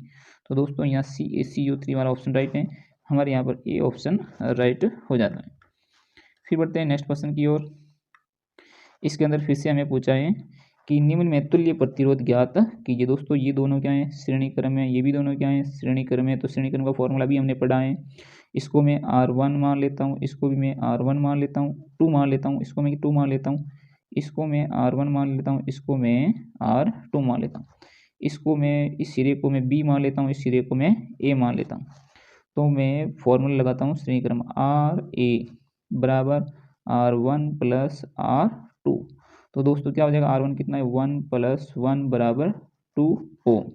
Speaker 1: तो दोस्तों यहाँ CaCO3 वाला ऑप्शन राइट है, हमारे यहाँ पर ए ऑप्शन राइट हो जाता है। फिर बढ़ते हैं नेक्स्ट क्वेश्चन की ओर। इसके अंदर फिर से हमें पूछा है कि निम्न में तुल्य प्रतिरोध ज्ञात कीजिए। दोस्तों ये दोनों क्या है श्रेणी क्रम है, ये भी दोनों क्या है श्रेणी क्रम है। तो श्रेणी क्रम का फॉर्मूला भी हमने पढ़ा है। इसको मैं R1 मान लेता हूँ, इसको भी मैं R1 मान लेता हूँ, 2 मान लेता हूँ, इसको मैं 2 मान लेता हूँ, इसको मैं R1 मान लेता हूँ, इसको मैं R2 मान लेता हूँ, इसको मैं इस सिरे को मैं B मान लेता हूँ, इस सिरे को मैं A मान लेता हूँ। तो मैं फॉर्मूला लगाता हूँ श्रेणी क्रम RA बराबर R1 + R2। तो दोस्तों क्या हो जाएगा R1 कितना है 1 + 1 बराबर 2 ओम।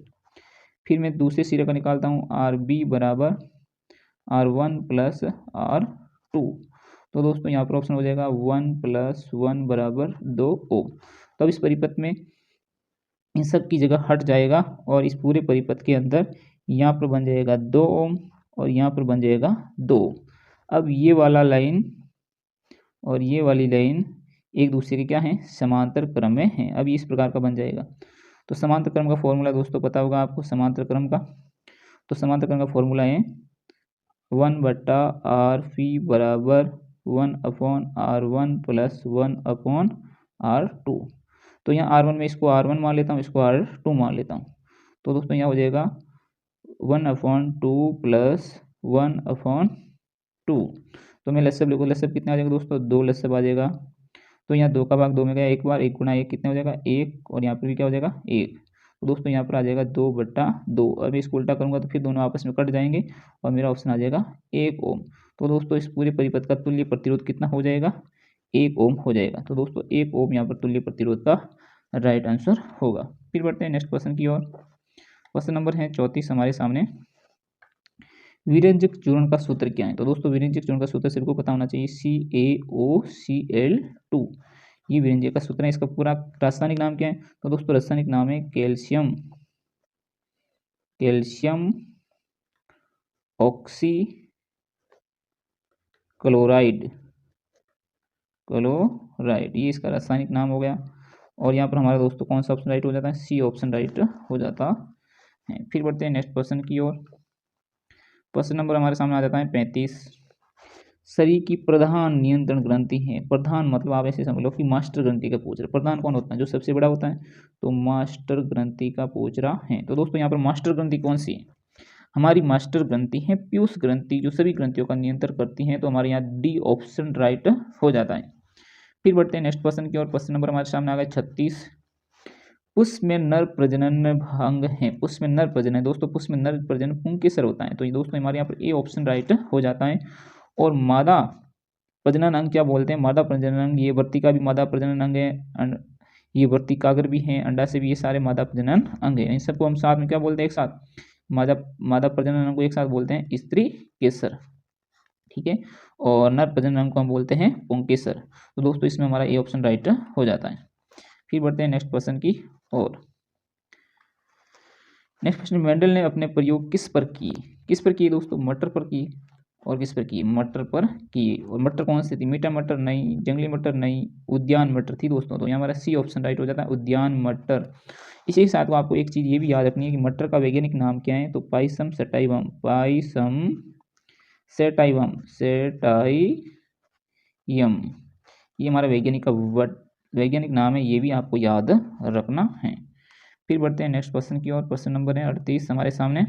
Speaker 1: फिर मैं दूसरे सिरे का निकालता हूँ RB बराबर R1 + R2। तो दोस्तों यहाँ पर ऑप्शन हो जाएगा 1 + 1 बराबर 2 ओम। तो अब इस परिपथ में इन सब की जगह हट जाएगा और इस पूरे परिपथ के अंदर यहाँ पर बन जाएगा 2 ओम और यहाँ पर बन जाएगा 2। अब ये वाला लाइन और ये वाली लाइन एक दूसरे के क्या हैं समांतर क्रम में हैं। अब इस प्रकार का बन जाएगा। तो समांतर क्रम का फॉर्मूला दोस्तों पता होगा आपको समांतर क्रम का। तो समांतर क्रम का फॉर्मूला है 1/RP बराबर 1/R1 + 1/R2। तो यहाँ R1 में इसको R1 मान लेता हूँ, इसको R2 मान लेता हूँ। तो दोस्तों यहाँ हो जाएगा 1/2 + 1/2। तो मैं लसब लिखूँ, लसब कितना आ जाएगा दोस्तों 2 लसब आ जाएगा। तो यहाँ 2 का भाग 2 में गया, एक बार 1 गुणा 1 कितना हो जाएगा 1, और यहाँ पर भी क्या हो जाएगा 1। तो दोस्तों यहाँ पर आ जाएगा 2/2। अब इसको उल्टा करूँगा तो फिर दोनों आपस में कट जाएंगे और मेरा ऑप्शन आ जाएगा 1 ओम। तो दोस्तों इस पूरे परिपथ का तुल्य प्रतिरोध कितना हो जाएगा 1 ओम हो जाएगा। तो दोस्तों 1 ओम यहाँ पर तुल्य प्रतिरोध का राइट आंसर होगा। फिर बढ़ते हैं नेक्स्ट क्वेश्चन की ओर। क्वेश्चन नंबर है 34 हमारे सामने। विरंजक चूर्ण का सूत्र क्या है। तो दोस्तों विरंजक चूर्ण का सूत्र सभी को पता होना चाहिए CaOCl2। ये विरंजक का सूत्र है। इसका पूरा रासायनिक नाम क्या है। तो दोस्तों रासायनिक नाम है कैल्शियम ऑक्सी क्लोराइड ये इसका रासायनिक नाम हो गया। और यहाँ पर हमारा दोस्तों कौन सा ऑप्शन राइट हो जाता है सी ऑप्शन राइट हो जाता है। फिर बढ़ते हैं नेक्स्ट क्वेश्चन की ओर। क्वेश्चन नंबर हमारे सामने आ जाता है 35। शरीर की प्रधान नियंत्रण ग्रंथि है। प्रधान मतलब आप ऐसे समझ लो कि मास्टर ग्रंथि का पूछ रहे। प्रधान कौन होता है जो सबसे बड़ा होता है, तो मास्टर ग्रंथि का पूछ रहा है। तो दोस्तों यहाँ पर मास्टर ग्रंथि कौन सी है, हमारी मास्टर ग्रंथि है पीयूष ग्रंथि, जो सभी ग्रंथियों का नियंत्रण करती है। तो हमारे यहाँ डी ऑप्शन राइट हो जाता है। फिर बढ़ते हैं नेक्स्ट क्वेश्चन की ओर। क्वेश्चन नंबर हमारे सामने आ गया 36। पुष्प में नर प्रजनन भाग है। पुष्प में नर प्रजनन है दोस्तों, पुष्प में नर प्रजनन पुंकेसर होता है। तो ये दोस्तों हमारे यहाँ पर ए ऑप्शन राइट हो जाता है। और मादा प्रजनन अंग क्या बोलते हैं? मादा प्रजनन अंग। ये वर्तिका भी मादा प्रजनन अंग है, ये वर्तिकाग्र भी है, अंडा से भी, ये सारे मादा प्रजनन अंग है। इन सबको हम साथ में क्या बोलते हैं? एक साथ मादा मादा प्रजनन अंग को एक साथ बोलते हैं स्त्री केसर, ठीक है। और नर प्रजनन अंग को हम बोलते हैं पुंकेसर। तो दोस्तों इसमें हमारा ए ऑप्शन राइट हो जाता है। फिर बढ़ते हैं नेक्स्ट क्वेश्चन की ओर। नेक्स्ट क्वेश्चन, मेंडल ने अपने प्रयोग किस पर किए दोस्तों? मटर पर किए। और किस पर किए? मटर पर किए। और मटर कौन सी थी? मीठा मटर नहीं, जंगली मटर नहीं, उद्यान मटर थी दोस्तों। तो यहाँ हमारा सी ऑप्शन राइट हो जाता है, उद्यान मटर। इसी के साथ आपको एक चीज़ ये भी याद रखनी है कि मटर का वैज्ञानिक नाम क्या है? तो पाइसम सटाइवम, पाइसम सेटाइवम, सेटाइयम, ये हमारा वैज्ञानिक नाम है, ये भी आपको याद रखना है। फिर बढ़ते हैं नेक्स्ट क्वेश्चन की ओर। क्वेश्चन नंबर है 38 हमारे सामने,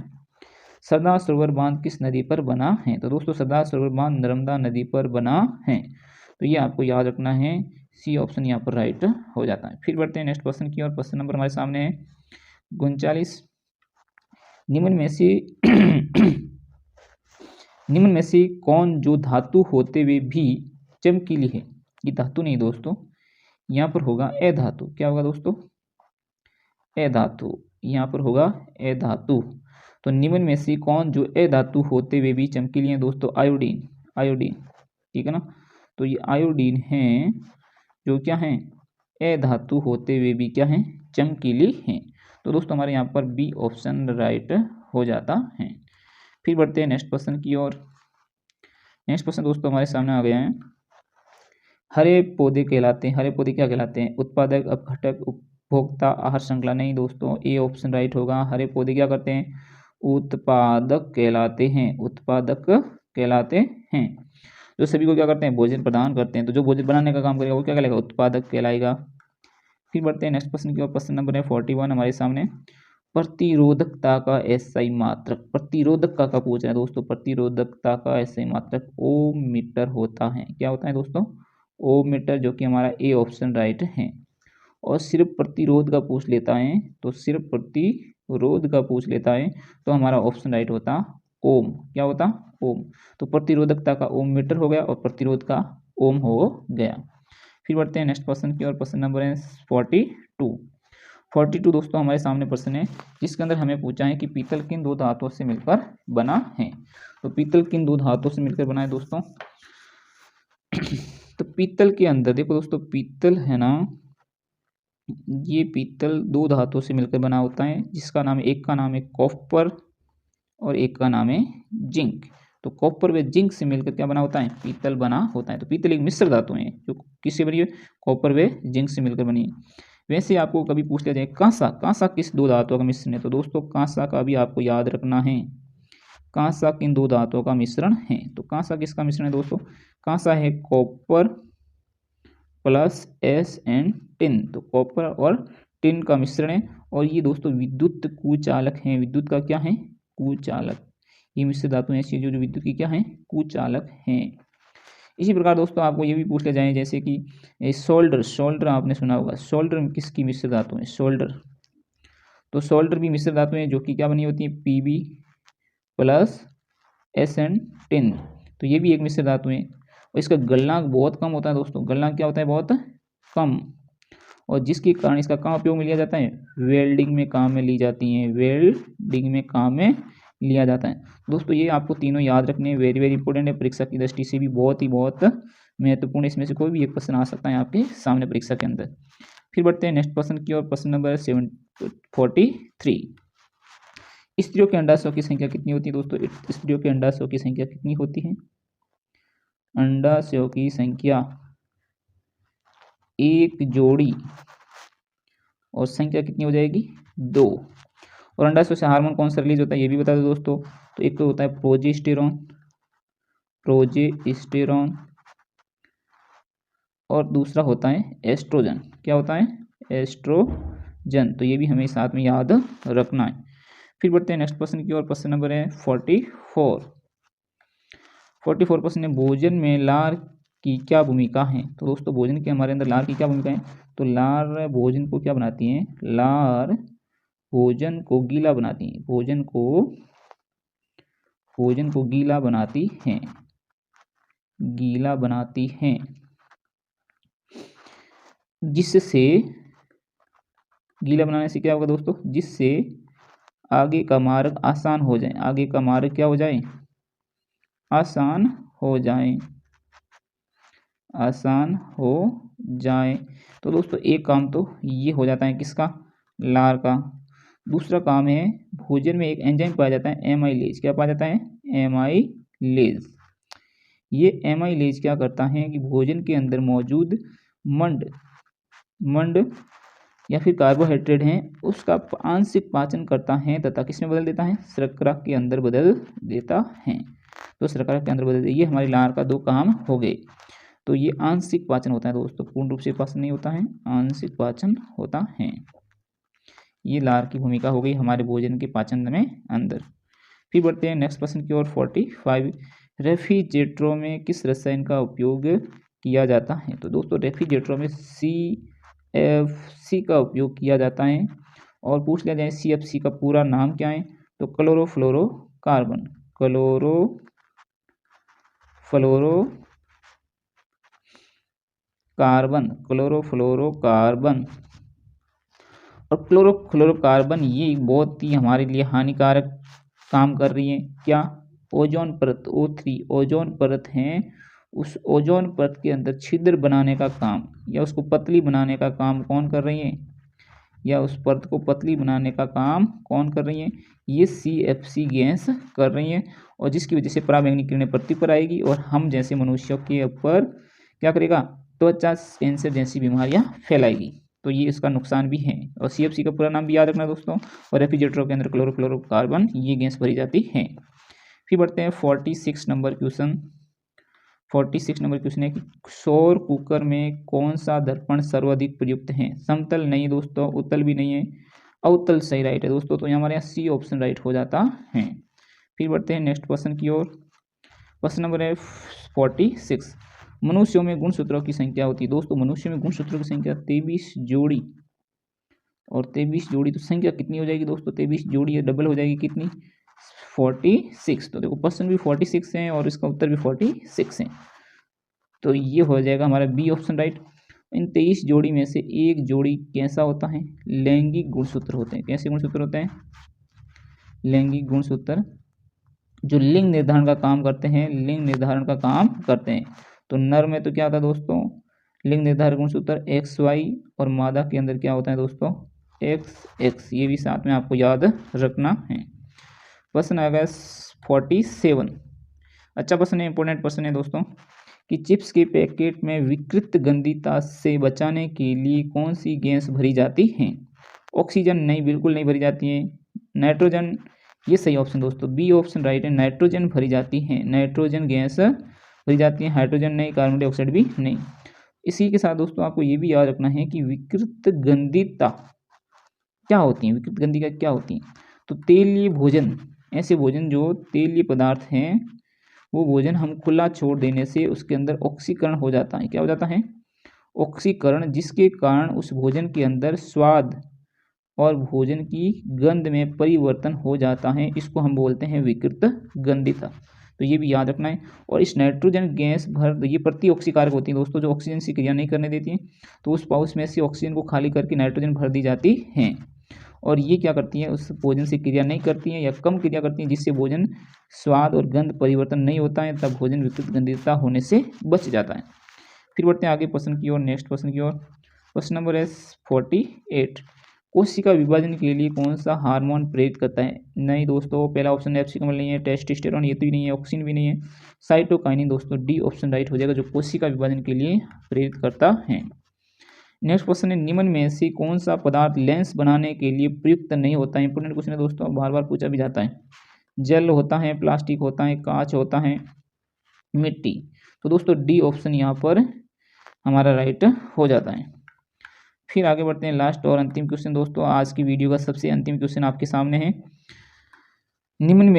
Speaker 1: सरदार सरोवर बांध किस नदी पर बना है? तो दोस्तों सरदार सरोवर बांध नर्मदा नदी पर बना है। तो ये आपको याद रखना है, सी ऑप्शन यहाँ पर राइट हो जाता है। फिर बढ़ते हैं नेक्स्ट क्वेश्चन की ओर। क्वेश्चन नंबर हमारे सामने है 39, निम्न में से कौन जो धातु होते हुए भी चमकीली है? ये धातु नहीं दोस्तों, यहाँ पर होगा ए धातु। क्या होगा दोस्तों? ए धातु, यहाँ पर होगा ए धातु। तो निम्न में से कौन जो ए धातु होते हुए भी चमकीली है दोस्तों? आयोडीन, आयोडीन, ठीक है ना। तो ये आयोडीन है जो क्या है? ए धातु होते हुए भी क्या है? चमकीली है। तो दोस्तों हमारे यहाँ पर बी ऑप्शन राइट हो जाता है। फिर बढ़ते हैं नेक्स्ट क्वेश्चन की ओर। नेक्स्ट क्वेश्चन दोस्तों हमारे सामने आ गया है, हरे पौधे कहलाते हैं, हरे पौधे क्या कहलाते हैं? उत्पादक, अपघटक, उपभोक्ता, आहार श्रृंखला। नहीं दोस्तों, ए ऑप्शन राइट होगा। हरे पौधे क्या करते हैं? उत्पादक कहलाते हैं, उत्पादक कहलाते हैं। जो सभी को क्या करते हैं? भोजन प्रदान करते हैं। तो जो भोजन बनाने का काम करेगा वो क्या कहलाएगा? उत्पादक कहलाएगा। फिर बढ़ते हैं नेक्स्ट क्वेश्चन की ओर। क्वेश्चन नंबर है 41 हमारे सामने, प्रतिरोधकता का एसआई मात्रक। प्रतिरोधकता का पूछ रहे हैं दोस्तों, प्रतिरोधकता का एसआई मात्रक ओम मीटर होता है। क्या होता है दोस्तों? ओम मीटर, जो कि हमारा ए ऑप्शन राइट है। और सिर्फ प्रतिरोध का पूछ लेता है, तो सिर्फ प्रतिरोध का पूछ लेता है तो हमारा ऑप्शन राइट होता ओम। क्या होता? ओम। तो प्रतिरोधकता का ओम मीटर हो गया और प्रतिरोध का ओम हो गया। फिर बढ़ते हैं नेक्स्ट क्वेश्चन की ओर। क्वेश्चन नंबर है 42 दोस्तों हमारे सामने प्रश्न है, जिसके अंदर हमें पूछा है कि पीतल किन दो धातुओं से मिलकर बना है? तो पीतल किन दो धातुओं से मिलकर बना है दोस्तों? तो पीतल के अंदर देखो दोस्तों, पीतल है ना, ये पीतल दो धातुओं से मिलकर बना होता है, जिसका नाम, एक का नाम है कॉपर और एक का नाम है जिंक। तो कॉपर व जिंक से मिलकर क्या बना होता है? पीतल बना होता है। तो पीतल एक मिश्र धातु है जो किससे बनी है? कॉपर व जिंक से मिलकर बनी है। वैसे आपको कभी पूछ लिया जाए कांसा, कांसा किस दो धातुओं का मिश्रण है? तो दोस्तों कांसा का भी आपको याद रखना है, कांसा किन दो धातुओं का मिश्रण है? तो कांसा किसका मिश्रण है दोस्तों? कांसा है copper plus S and tin. तो कॉपर और टिन का मिश्रण है। और ये दोस्तों विद्युत कुचालक है। विद्युत का क्या है? कुचालक। ये मिश्र धातु ऐसी जो विद्युत की क्या है? कुचालक है। इसी प्रकार दोस्तों आपको ये भी पूछ ले जाए, जैसे कि सोल्डर, सोल्डर आपने सुना होगा, सोल्डर किसकी मिश्र धातु है? सोल्डर। तो सोल्डर भी मिश्र धातु है जो कि क्या बनी होती है? PB plus S and tin. तो ये भी एक मिश्र धातु है और इसका गलनांक बहुत कम होता है दोस्तों। गलनांक क्या होता है? बहुत कम। और जिसके कारण इसका कहाँ उपयोग में लिया जाता है? वेल्डिंग में काम में ली जाती है, वेल्डिंग में काम में लिया जाता है। दोस्तों ये आपको तीनों याद रखने हैं, वेरी वेरी इंपॉर्टेंट है, परीक्षा की दृष्टि से भी बहुत महत्वपूर्ण। इसमें से कोई भी एक क्वेश्चन आ सकता है आपके सामने परीक्षा के अंदर। फिर बढ़ते हैं नेक्स्ट क्वेश्चन की ओर। प्रश्न नंबर 43, स्त्रियों के अंडाशयों की संख्या कितनी होती है दोस्तों? स्त्रियों के अंडाशयों की संख्या कितनी होती है? अंडाशयों की संख्या एक जोड़ी और संख्या कितनी हो जाएगी? 2। और अंडाशय से हार्मोन कौन सा रिलीज होता है ये भी बता दो दोस्तों। तो एक तो होता है प्रोजेस्टेरॉन, प्रोजेस्टेरॉन, और दूसरा होता है एस्ट्रोजन। क्या होता है? एस्ट्रोजन। तो ये भी हमें साथ में याद रखना है। फिर बढ़ते हैं नेक्स्ट क्वेश्चन की ओर। प्रश्न नंबर है 44 क्वेश्चन है, भोजन में लार की क्या भूमिका है? तो दोस्तों भोजन के हमारे अंदर लार की क्या भूमिका है? तो लार भोजन को क्या बनाती है? लार भोजन को गीला बनाती है, भोजन को गीला बनाती हैं। गीला बनाती हैं, जिससे गीला बनाने से क्या होगा दोस्तों, जिससे आगे का मार्ग आसान हो जाए, आगे का मार्ग क्या हो जाए, आसान हो जाए, आसान हो जाए। तो दोस्तों एक काम तो ये हो जाता है किसका, लार का। दूसरा काम है, भोजन में एक एंजाइम पाया जाता है एमाइलेज। क्या पाया जाता है, एमाइलेज। ये एमाइलेज क्या करता है कि भोजन के अंदर मौजूद मंड या फिर कार्बोहाइड्रेट हैं उसका आंशिक पाचन करता है तथा किसमें बदल देता है, शर्करा के अंदर बदल देता है। तो शर्करा के अंदर बदल देता है। ये हमारी लार का दो काम हो गए। तो ये आंशिक पाचन होता है दोस्तों, पूर्ण रूप से पाचन नहीं होता है, आंशिक पाचन होता है। ये लार की भूमिका हो गई हमारे भोजन के पाचन में अंदर। फिर बढ़ते हैं नेक्स्ट क्वेश्चन की ओर। 45 रेफ्रिजरेटरों में किस रसायन का उपयोग किया जाता है। तो दोस्तों रेफ्रिजरेटरों में CFC का उपयोग किया जाता है। और पूछ लिया जाए CFC का पूरा नाम क्या है, तो क्लोरोफ्लोरोकार्बन, क्लोरोफ्लोरोकार्बन। और क्लोरोफ्लोरोकार्बन ये बहुत ही हमारे लिए हानिकारक काम कर रही है। क्या, ओजोन परत O3 ओजोन परत है, उस ओजोन परत के अंदर छिद्र बनाने का काम या उसको पतली बनाने का काम कौन कर रही है, या उस परत को पतली बनाने का काम कौन कर रही है, ये CFC गैस कर रही है। और जिसकी वजह से पराबैंगनी किरणें पृथ्वी पर आएगी और हम जैसे मनुष्यों के ऊपर क्या करेगा, त्वचा कैंसर जैसी बीमारियां फैलाएगी। तो ये इसका नुकसान भी है। और CFC का पूरा नाम भी याद रखना दोस्तों। और रेफ्रिजरेटरों के अंदर क्लोरोफ्लोरोकार्बन ये गैस भरी जाती है। फिर बढ़ते हैं 46 नंबर क्वेश्चन। 46 नंबर क्वेश्चन है कि सौर कुकर में कौन सा दर्पण सर्वाधिक प्रयुक्त है। समतल नहीं दोस्तों, उत्तल भी नहीं है, अवतल सही राइट है दोस्तों। तो हमारे यहाँ C ऑप्शन राइट हो जाता है। फिर बढ़ते हैं नेक्स्ट क्वेश्चन की ओर। क्वेश्चन नंबर है 46, मनुष्यों में गुणसूत्रों की संख्या होती है। दोस्तों मनुष्य में गुणसूत्रों की संख्या 23 जोड़ी, और 23 जोड़ी तो संख्या कितनी हो जाएगी दोस्तों, 23 जोड़ी डबल हो जाएगी कितनी, 46। तो देखो क्वेश्चन भी 46 है और इसका उत्तर भी 46 है। तो ये हो जाएगा हमारा B ऑप्शन राइट। इन 23 जोड़ी में से एक जोड़ी कैसा होता है, लैंगिक गुणसूत्र होते हैं। कैसे गुणसूत्र होते हैं, लैंगिक गुणसूत्र, जो लिंग निर्धारण का काम करते हैं, लिंग निर्धारण का काम करते हैं। तो नर में तो क्या होता है दोस्तों, लिंग निर्धारक गुणसूत्र XY, और मादा के अंदर क्या होता है दोस्तों, XX। ये भी साथ में आपको याद रखना है। क्वेश्चन आ गया 47, अच्छा क्वेश्चन है, इंपॉर्टेंट क्वेश्चन है दोस्तों, कि चिप्स के पैकेट में विकृत गंधीता से बचाने के लिए कौन सी गैस भरी जाती है। ऑक्सीजन नहीं, बिल्कुल नहीं भरी जाती है। नाइट्रोजन, ये सही ऑप्शन दोस्तों, B ऑप्शन राइट है, नाइट्रोजन भरी जाती है, नाइट्रोजन गैस भरी जाती है, हाइड्रोजन नहीं, कार्बन डाइऑक्साइड भी नहीं। इसी के साथ दोस्तों आपको ये भी याद रखना है कि विकृत गंधीता क्या होती है, विकृत गंधीता क्या होती है। तो तेलीय भोजन, ऐसे भोजन जो तेलीय पदार्थ हैं, वो भोजन हम खुला छोड़ देने से उसके अंदर ऑक्सीकरण हो जाता है। क्या हो जाता है, ऑक्सीकरण, जिसके कारण उस भोजन के अंदर स्वाद और भोजन की गंध में परिवर्तन हो जाता है। इसको हम बोलते हैं विकृत गंधीता। तो ये भी याद रखना है। और इस नाइट्रोजन गैस भर, ये प्रति ऑक्सीकारक होती है दोस्तों, जो ऑक्सीजन से क्रिया नहीं करने देती है। तो उस पाउच में से ऑक्सीजन को खाली करके नाइट्रोजन भर दी जाती है। और ये क्या करती है, उस भोजन से क्रिया नहीं करती है या कम क्रिया करती है, जिससे भोजन स्वाद और गंध परिवर्तन नहीं होता है, तब भोजन विकृत गंधीता होने से बच जाता है। फिर बढ़ते हैं आगे क्वेश्चन की ओर, नेक्स्ट क्वेश्चन की ओर। क्वेश्चन नंबर है 48, कोशिका विभाजन के लिए कौन सा हार्मोन प्रेरित करता है। नहीं दोस्तों, पहला ऑप्शन एप्सिकमल नहीं है, टेस्टोस्टेरोन ये तो भी नहीं है, ऑक्सिन भी नहीं है, साइटोकाइनिन दोस्तों, D ऑप्शन राइट हो जाएगा, जो कोशिका विभाजन के लिए प्रेरित करता है। नेक्स्ट क्वेश्चन है, निम्न में से कौन सा पदार्थ लेंस बनाने के लिए प्रयुक्त नहीं होता है। इंपोर्टेंट क्वेश्चन है दोस्तों, बार बार पूछा भी जाता है। जल होता है, प्लास्टिक होता है, कांच होता है, मिट्टी। तो दोस्तों D ऑप्शन यहाँ पर हमारा राइट हो जाता है। फिर आगे बढ़ते हैं, लास्ट और अंतिम क्वेश्चन दोस्तों, आज की वीडियो का सबसे अंतिम क्वेश्चन आपके सामने है। निम्न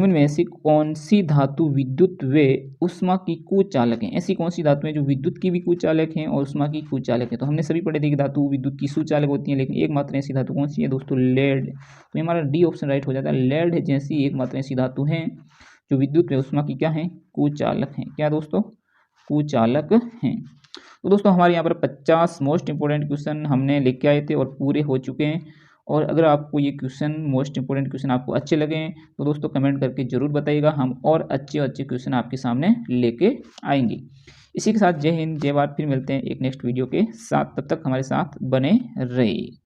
Speaker 1: में से कौन सी धातु विद्युत व उष्मा की कुचालक है। ऐसी कौन सी धातु है जो विद्युत की भी कुचालक है और उष्मा की कुचालक है। तो हमने सभी पढ़े थे कि धातु विद्युत की सुचालक होती है, लेकिन एकमात्र ऐसी धातु कौन सी है दोस्तों, लेड। तो हमारा D ऑप्शन राइट हो जाता है, लेड जैसी एकमात्र ऐसी धातु है जो विद्युत में ऊष्मा की क्या है, कुचालक हैं। क्या दोस्तों, कुचालक हैं। तो दोस्तों हमारे यहाँ पर 50 मोस्ट इंपोर्टेंट क्वेश्चन हमने लेके आए थे और पूरे हो चुके हैं। और अगर आपको ये क्वेश्चन मोस्ट इंपोर्टेंट क्वेश्चन आपको अच्छे लगे हैं तो दोस्तों कमेंट करके ज़रूर बताइएगा, हम और अच्छे अच्छे क्वेश्चन आपके सामने लेके आएंगे। इसी के साथ जय हिंद जय भारत, फिर मिलते हैं एक नेक्स्ट वीडियो के साथ, तब तक हमारे साथ बने रहिए।